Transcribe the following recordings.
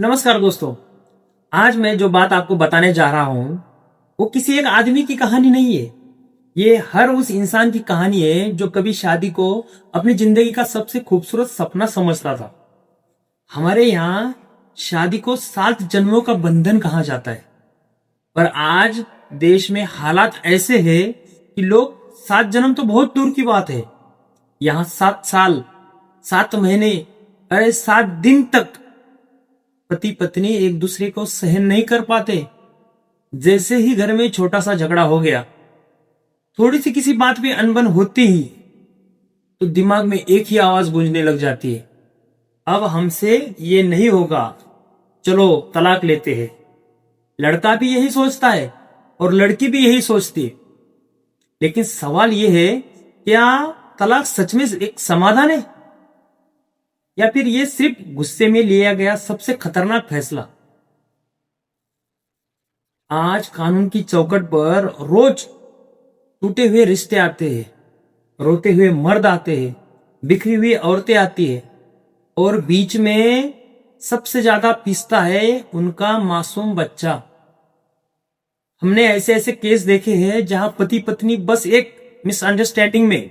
नमस्कार दोस्तों। आज मैं जो बात आपको बताने जा रहा हूं वो किसी एक आदमी की कहानी नहीं है। ये हर उस इंसान की कहानी है जो कभी शादी को अपनी जिंदगी का सबसे खूबसूरत सपना समझता था। हमारे यहाँ शादी को 7 जन्मों का बंधन कहा जाता है, पर आज देश में हालात ऐसे हैं कि लोग 7 जन्म तो बहुत दूर की बात है, यहाँ 7 साल, 7 महीने, अरे 7 दिन तक पति पत्नी एक दूसरे को सहन नहीं कर पाते। जैसे ही घर में छोटा सा झगड़ा हो गया, थोड़ी सी किसी बात पे अनबन होती ही तो दिमाग में एक ही आवाज गूंजने लग जाती है, अब हमसे ये नहीं होगा, चलो तलाक लेते हैं। लड़का भी यही सोचता है और लड़की भी यही सोचती है। लेकिन सवाल ये है, क्या तलाक सच में एक समाधान है या फिर ये सिर्फ गुस्से में लिया गया सबसे खतरनाक फैसला? आज कानून की चौखट पर रोज टूटे हुए रिश्ते आते हैं, रोते हुए मर्द आते हैं, बिखरी हुई औरतें आती है और बीच में सबसे ज्यादा पिसता है उनका मासूम बच्चा। हमने ऐसे ऐसे केस देखे हैं जहां पति पत्नी बस एक मिसअंडरस्टैंडिंग में,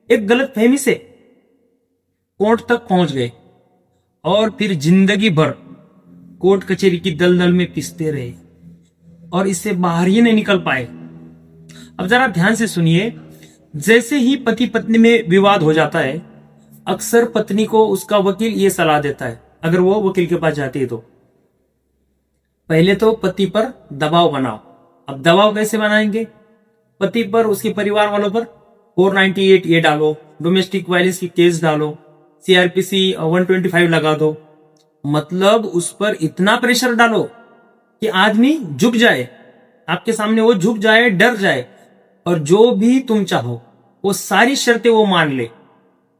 एक गलत फहमी से कोर्ट तक पहुंच गए और फिर जिंदगी भर कोर्ट कचहरी की दलदल में पिसते रहे और इससे बाहर ही नहीं निकल पाए। अब जरा ध्यान से सुनिए। जैसे ही पति पत्नी में विवाद हो जाता है, अक्सर पत्नी को उसका वकील ये सलाह देता है, अगर वो वकील के पास जाती है तो पहले तो पति पर दबाव बनाओ। अब दबाव कैसे बनाएंगे? पति पर, उसके परिवार वालों पर 498 ये डालो, डोमेस्टिक वायलेंस की केस डालो, सीआरपीसी 125 लगा दो। मतलब उस पर इतना प्रेशर डालो कि आदमी झुक जाए, आपके सामने वो झुक जाए, डर जाए और जो भी तुम चाहो वो सारी शर्तें वो मान ले।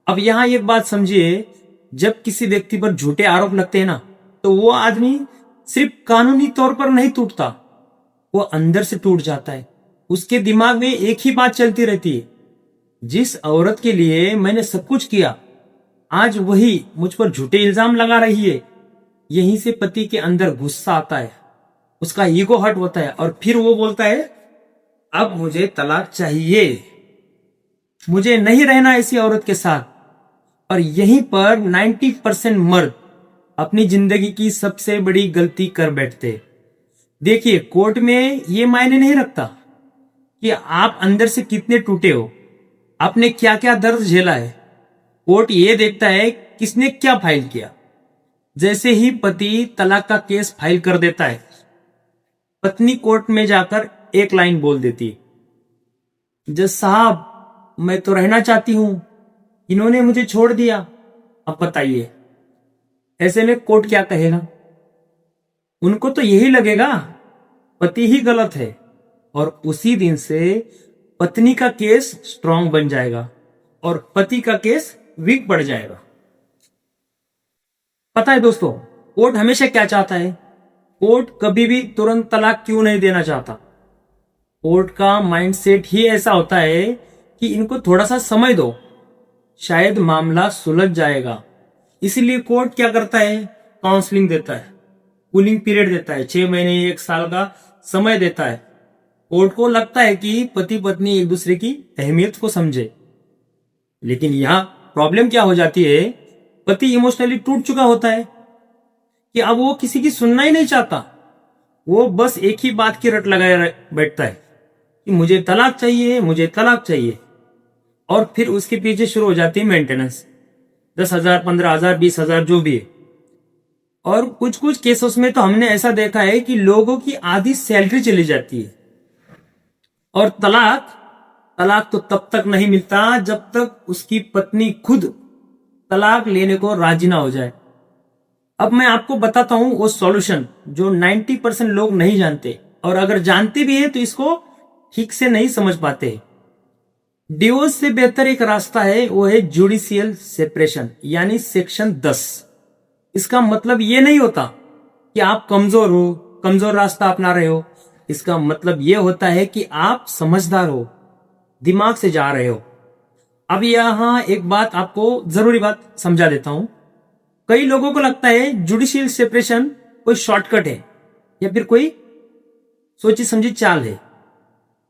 अब यहां एक बात समझिए, जब किसी व्यक्ति पर झूठे आरोप लगते हैं ना, तो वो आदमी सिर्फ कानूनी तौर पर नहीं टूटता, वो अंदर से टूट जाता है। उसके दिमाग में एक ही बात चलती रहती है, जिस औरत के लिए मैंने सब कुछ किया, आज वही मुझ पर झूठे इल्जाम लगा रही है। यहीं से पति के अंदर गुस्सा आता है, उसका ईगो हर्ट होता है और फिर वो बोलता है, अब मुझे तलाक चाहिए, मुझे नहीं रहना ऐसी औरत के साथ। और यहीं पर 90% मर्द अपनी जिंदगी की सबसे बड़ी गलती कर बैठते। देखिए, कोर्ट में ये मायने नहीं रखता कि आप अंदर से कितने टूटे हो, आपने क्या क्या दर्द झेला है। कोर्ट ये देखता है किसने क्या फाइल किया। जैसे ही पति तलाक का केस फाइल कर देता है, पत्नी कोर्ट में जाकर एक लाइन बोल देती है, जज साहब मैं तो रहना चाहती हूं, इन्होंने मुझे छोड़ दिया, अब बताइए। ऐसे में कोर्ट क्या कहेगा? उनको तो यही लगेगा पति ही गलत है और उसी दिन से पत्नी का केस स्ट्रांग बन जाएगा और पति का केस वीक पड़ जाएगा। पता है दोस्तों, कोर्ट हमेशा क्या चाहता है? कोर्ट कभी भी तुरंत तलाक क्यों नहीं देना चाहता? कोर्ट का माइंडसेट ही ऐसा होता है कि इनको थोड़ा सा समय दो, शायद मामला सुलझ जाएगा। इसीलिए कोर्ट क्या करता है? काउंसलिंग देता है, कूलिंग पीरियड देता है, 6 महीने 1 साल का समय देता है। कोर्ट को लगता है कि पति पत्नी एक दूसरे की अहमियत को समझे। लेकिन यहां प्रॉब्लम क्या हो जाती है? पति इमोशनली टूट चुका होता है कि अब वो किसी की सुनना ही नहीं चाहता। वो बस एक ही बात की रट लगाए बैठता है कि मुझे तलाक चाहिए, मुझे तलाक चाहिए। और फिर उसके पीछे शुरू हो जाती है मेंटेनेंस, 10,000, 15,000, 20,000 जो भी है। और कुछ कुछ केसेस में तो हमने ऐसा देखा है कि लोगों की आधी सैलरी चली जाती है। और तलाक तो तब तक नहीं मिलता जब तक उसकी पत्नी खुद तलाक लेने को राजी ना हो जाए। अब मैं आपको बताता हूं वो सॉल्यूशन जो 90% लोग नहीं जानते, और अगर जानते भी हैं तो इसको ठीक से नहीं समझ पाते। डिवोर्स से बेहतर एक रास्ता है, वो है जुडिशियल सेपरेशन, यानी सेक्शन 10। इसका मतलब ये नहीं होता कि आप कमजोर हो, कमजोर रास्ता अपना रहे हो। इसका मतलब ये होता है कि आप समझदार हो, दिमाग से जा रहे हो। अब यहां एक बात आपको जरूरी बात समझा देता हूं। कई लोगों को लगता है जुडिशियल सेपरेशन कोई शॉर्टकट है या फिर कोई सोची समझी चाल है,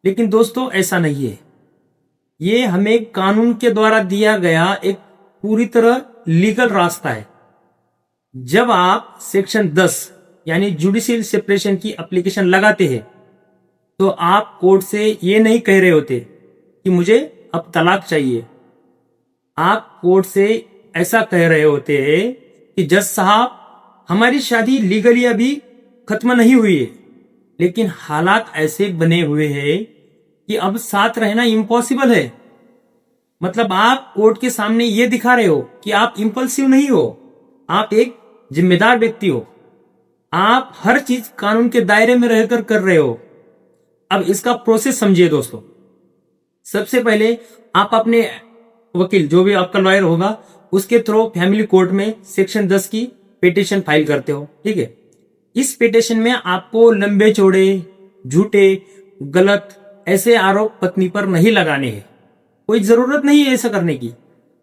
लेकिन दोस्तों ऐसा नहीं है। ये हमें कानून के द्वारा दिया गया एक पूरी तरह लीगल रास्ता है। जब आप सेक्शन 10 यानी जुडिशियल सेपरेशन की एप्लीकेशन लगाते हैं तो आप कोर्ट से ये नहीं कह रहे होते कि मुझे अब तलाक चाहिए। आप कोर्ट से ऐसा कह रहे होते हैं कि जज साहब, हमारी शादी लीगली अभी खत्म नहीं हुई है, लेकिन हालात ऐसे बने हुए हैं कि अब साथ रहना इम्पॉसिबल है। मतलब आप कोर्ट के सामने ये दिखा रहे हो कि आप इंपल्सिव नहीं हो, आप एक जिम्मेदार व्यक्ति हो, आप हर चीज कानून के दायरे में रहकर कर रहे हो। अब इसका प्रोसेस समझिए दोस्तों। सबसे पहले आप अपने वकील, जो भी आपका लॉयर होगा, उसके थ्रू फैमिली कोर्ट में सेक्शन 10 की पिटीशन फाइल करते हो, ठीक है। इस पिटीशन में आपको लंबे चौड़े, झूठे, गलत ऐसे आरोप पत्नी पर नहीं लगाने हैं। कोई जरूरत नहीं है ऐसा करने की।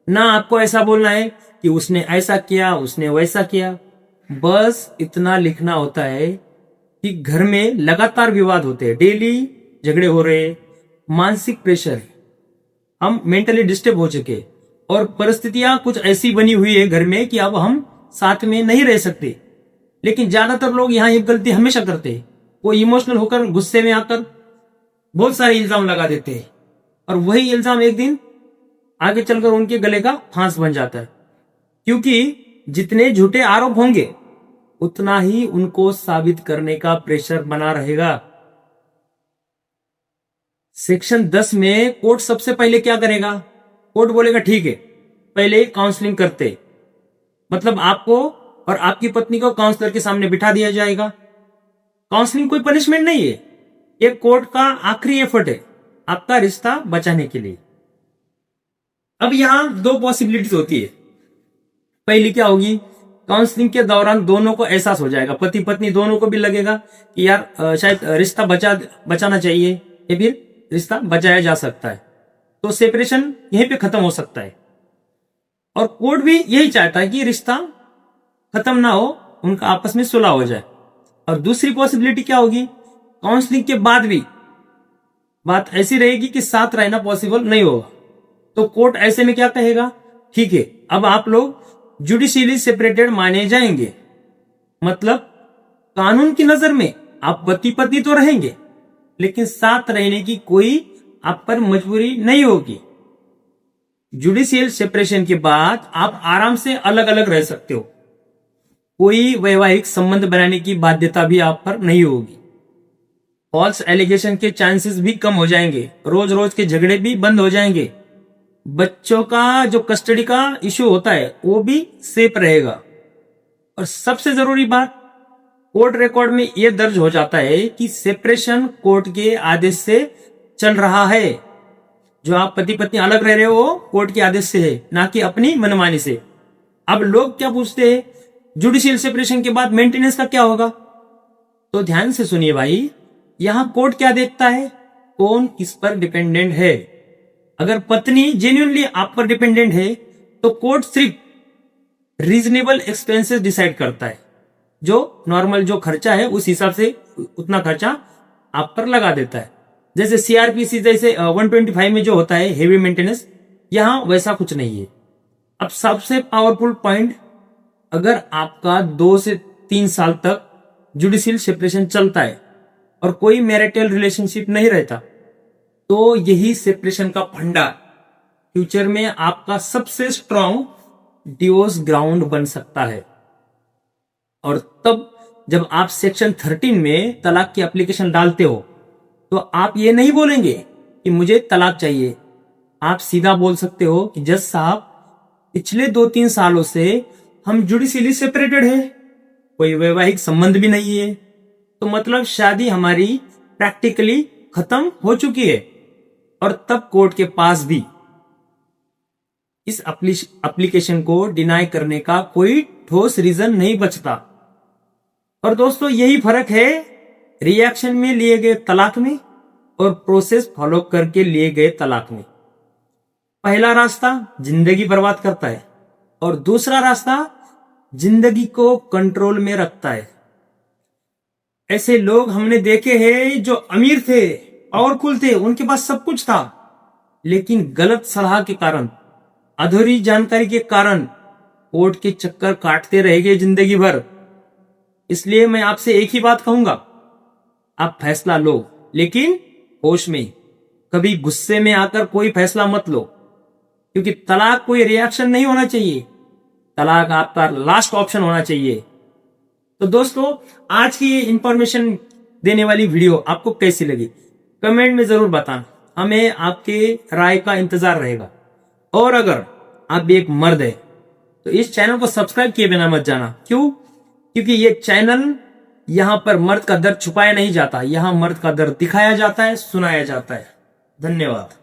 ना आपको ऐसा बोलना है कि उसने ऐसा किया, उसने वैसा किया। बस इतना लिखना होता है कि घर में लगातार विवाद होते हैं, डेली झगड़े हो रहे, मानसिक प्रेशर, हम मेंटली डिस्टर्ब हो चुके और परिस्थितियां कुछ ऐसी बनी हुई है घर में कि अब हम साथ में नहीं रह सकते। लेकिन ज्यादातर लोग यहाँ एक गलती हमेशा करते हैं, वो इमोशनल होकर गुस्से में आकर बहुत सारे इल्जाम लगा देते हैं और वही इल्जाम एक दिन आगे चलकर उनके गले का फांस बन जाता है। क्योंकि जितने झूठे आरोप होंगे उतना ही उनको साबित करने का प्रेशर बना रहेगा। सेक्शन 10 में कोर्ट सबसे पहले क्या करेगा? कोर्ट बोलेगा ठीक है, पहले काउंसलिंग करते, मतलब आपको और आपकी पत्नी को काउंसलर के सामने बिठा दिया जाएगा। काउंसलिंग कोई पनिशमेंट नहीं है, ये कोर्ट का आखिरी एफर्ट है आपका रिश्ता बचाने के लिए। अब यहां दो पॉसिबिलिटीज होती है। पहली क्या होगी? काउंसलिंग के दौरान दोनों को एहसास हो जाएगा, पति पत्नी दोनों को भी लगेगा कि यार शायद रिश्ता बचाना चाहिए या फिर रिश्ता बचाया जा सकता है, तो सेपरेशन यहीं पे खत्म हो सकता है। और कोर्ट भी यही चाहता है कि रिश्ता खत्म ना हो, उनका आपस में सुलह हो जाए। और दूसरी पॉसिबिलिटी क्या होगी? काउंसलिंग के बाद भी बात ऐसी रहेगी कि साथ रहना पॉसिबल नहीं होगा, तो कोर्ट ऐसे में क्या कहेगा? ठीक है, अब आप लोग जुडिशियली सेपरेटेड माने जाएंगे। मतलब कानून की नजर में आप पति पत्नी तो रहेंगे, लेकिन साथ रहने की कोई आप पर मजबूरी नहीं होगी। जुडिशियल सेपरेशन के बाद आप आराम से अलग अलग रह सकते हो, कोई वैवाहिक संबंध बनाने की बाध्यता भी आप पर नहीं होगी। फॉल्स एलिगेशन के चांसेस भी कम हो जाएंगे, रोज रोज के झगड़े भी बंद हो जाएंगे, बच्चों का जो कस्टडी का इश्यू होता है वो भी सेफ रहेगा। और सबसे जरूरी बात, कोर्ट रिकॉर्ड में यह दर्ज हो जाता है कि सेपरेशन कोर्ट के आदेश से चल रहा है। जो आप पति पत्नी अलग रह रहे हो वो कोर्ट के आदेश से है, ना कि अपनी मनमानी से। अब लोग क्या पूछते हैं, जुडिशियल सेपरेशन के बाद मेंटेनेंस का क्या होगा? तो ध्यान से सुनिए भाई, यहां कोर्ट क्या देखता है, कौन किस पर डिपेंडेंट है। अगर पत्नी जेन्युइनली आप पर डिपेंडेंट है तो कोर्ट सिर्फ रीजनेबल एक्सपेंसेस डिसाइड करता है, जो नॉर्मल जो खर्चा है उस हिसाब से उतना खर्चा आप पर लगा देता है। जैसे सीआरपीसी जैसे 125 में जो होता है हेवी मेंटेनेंस, यहां वैसा कुछ नहीं है। अब सबसे पावरफुल पॉइंट, अगर आपका 2 से 3 साल तक जुडिशियल सेपरेशन चलता है और कोई मैरिटल रिलेशनशिप नहीं रहता, तो यही सेपरेशन का फंडा फ्यूचर में आपका सबसे स्ट्रॉन्ग डिवोर्स ग्राउंड बन सकता है। और तब जब आप सेक्शन 13 में तलाक की एप्लीकेशन डालते हो तो आप ये नहीं बोलेंगे कि मुझे तलाक चाहिए, आप सीधा बोल सकते हो कि जज साहब, पिछले 2-3 सालों से हम जुडिशियली सेपरेटेड है, कोई वैवाहिक संबंध भी नहीं है, तो मतलब शादी हमारी प्रैक्टिकली खत्म हो चुकी है। और तब कोर्ट के पास भी इस एप्लीकेशन को डिनाई करने का कोई ठोस रीजन नहीं बचता। और दोस्तों यही फर्क है रिएक्शन में लिए गए तलाक में और प्रोसेस फॉलो करके लिए गए तलाक में। पहला रास्ता जिंदगी बर्बाद करता है और दूसरा रास्ता जिंदगी को कंट्रोल में रखता है। ऐसे लोग हमने देखे हैं जो अमीर थे, पावरफुल थे, उनके पास सब कुछ था, लेकिन गलत सलाह के कारण, अधूरी जानकारी के कारण कोर्ट के चक्कर काटते रह गए जिंदगी भर। इसलिए मैं आपसे एक ही बात कहूंगा, आप फैसला लो, लेकिन होश में। कभी गुस्से में आकर कोई फैसला मत लो, क्योंकि तलाक कोई रिएक्शन नहीं होना चाहिए, तलाक आपका लास्ट ऑप्शन होना चाहिए। तो दोस्तों, आज की ये इंफॉर्मेशन देने वाली वीडियो आपको कैसी लगी कमेंट में जरूर बताना, हमें आपके राय का इंतजार रहेगा। और अगर आप भी एक मर्द है तो इस चैनल को सब्सक्राइब किए बिना मत जाना। क्यों? क्योंकि ये चैनल, यहां पर मर्द का दर्द छुपाया नहीं जाता, यहां मर्द का दर्द दिखाया जाता है, सुनाया जाता है। धन्यवाद।